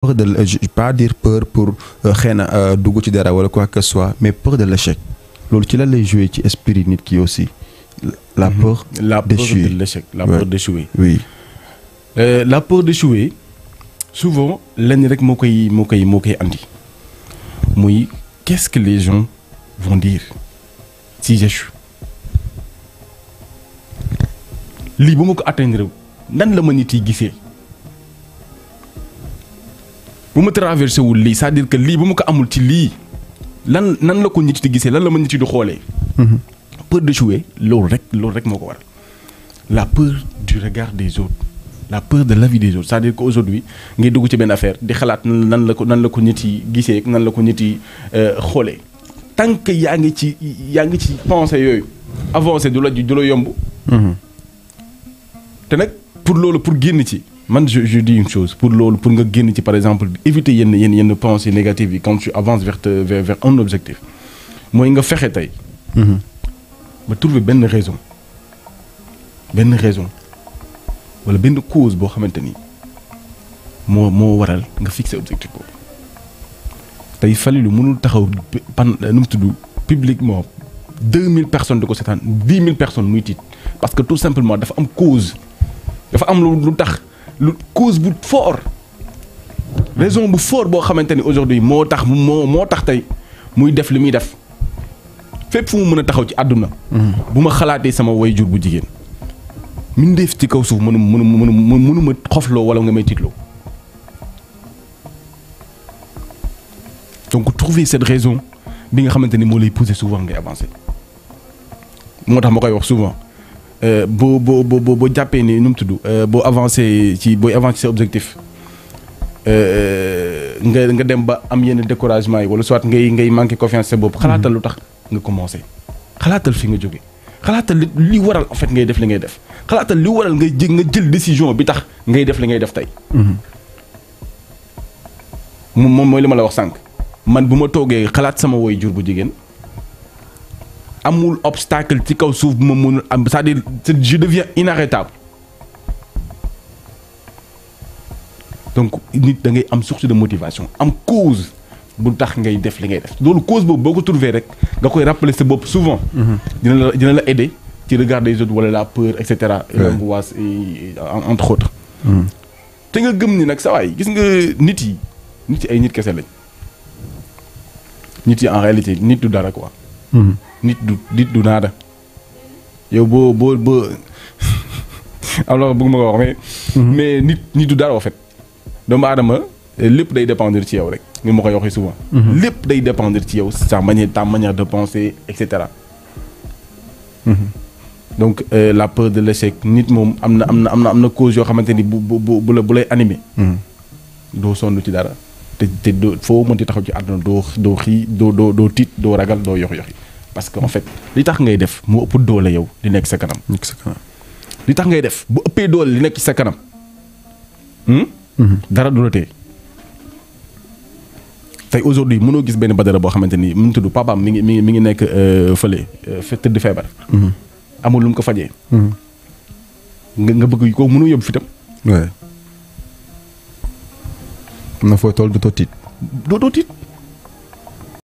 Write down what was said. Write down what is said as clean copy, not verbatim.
peur de je pas dire peur pour xëy na dugg ci dara wala quoi que ce soit mais peur de l'échec loolu ci la lay jouer ci esprit nit ki aussi. La peur d'échouer. De l'échec, la peur d'échouer. Oui. La peur d'échouer souvent lenn rek moo koy andi muy qu'est-ce que les gens vont dire si j'échoue lii bu ma ko atteindre nan la ma nit yi gisee bu ma traversé wul lii c'est-à-dire que lii bu ma ko amul ci lii nan la ko nit yi gisee lan la ma nit yi di xoolee. Peur d'échouer loolu rek moo ko waral la peur du regard des autres la peur de l'avis des autres c'est-à-dire que aujourd'hui ngay dugg ci benn affaire di xalaat nan la ko nit yi gisee nan la ko nit yi xoolee tant que yaa ngi ci pensée yooyu avancer du la yomb. te nag pour génn ci man je dis une chose pour nga génn ci par exemple éviter yenn pensées négatives yi quand tu avances vers un objectif mooy nga fexe tey. ba trouver benn raison wala benn cause boo xamante ni moo waral nga fixer objectif boobu tey Falilou mënul taxaw nu mu tudd publiquement 2000 personnes di ko seetaan 10 000 personnes muy tiit parce que tout simplement dafa am cause dafa am lu tax lu cause bu fort raison bu fort boo xamante ni aujourd'hui moo tax tey muy def li muy def fépp fu mu mën a taxaw ci àdduna. bu ma xalaatee sama waajur bu jigéen mindeef ci kaw suuf mënuma xofloo wala nga may tiitloo donc trouver cette raison bi nga xamante ni moo lay pousser souvent ngay avancer moo tax ma koy wax souvent boo jàppee ni nu mu tudd booy avancer sa objectif nga dem ba am yenn découragement yi wala soit ngay manquer confiance sa bopp xalaatal lu tax nga commencer xalaatal fi nga jóge xalaatal li waral en fait ngay def li ngay def xalaatal li waral nga jël décision bi tax ngay def li ngay def tey. moom mooy li ma la wax sànq man bu ma toogee xalaat sama waajur bu jigéen amul obstacle ci kaw suuf bu ma mënul am c'est-à-dire je deviens inarrêtable donc nit da ngay am source de motivation am cause bu tax ngay def li ngay def loolu cause boobu boo ko trouvé rek nga koy rappeler sa bopp souvent. dina la aider ci regard des autres wala la peur et cetera. l'angoisse entre autres. te nga gëm ni nag saa waay gis nga nit yi ay nit kese lañ nit yi en réalité nit du dara quoi. nit du naada yow boo alors bëgg ma ko wax mais nit du dara en fait doomu aadama lépp day dépendre ci yow rek nga ma koy waxee souvent. lépp day dépendre ci yow ta manière de penser et cetera. donc la peur de l'échec nit moom am na cause yoo xamante ni bu lay animé. doo sonn ci dara te doo foo mënti taxaw ci àdduna doo tiit doo ragal doo yoxi parce que en fait li tax ngay def moo ëpp doole yow di nekk sa kanam. li tax ngay def bu ëppee doole li nekk ci sa kanam. dara du la tee. tey aujourd'hui mënoo gis benn Badara boo xamante ni mu ngi tudd papaam mi ngi nekk fële tëdd feebar. amul lu mu ko fajee. nga bëgg ko mënoo yóbbu fitam. waaw. am na fooy tool dootoo tiit.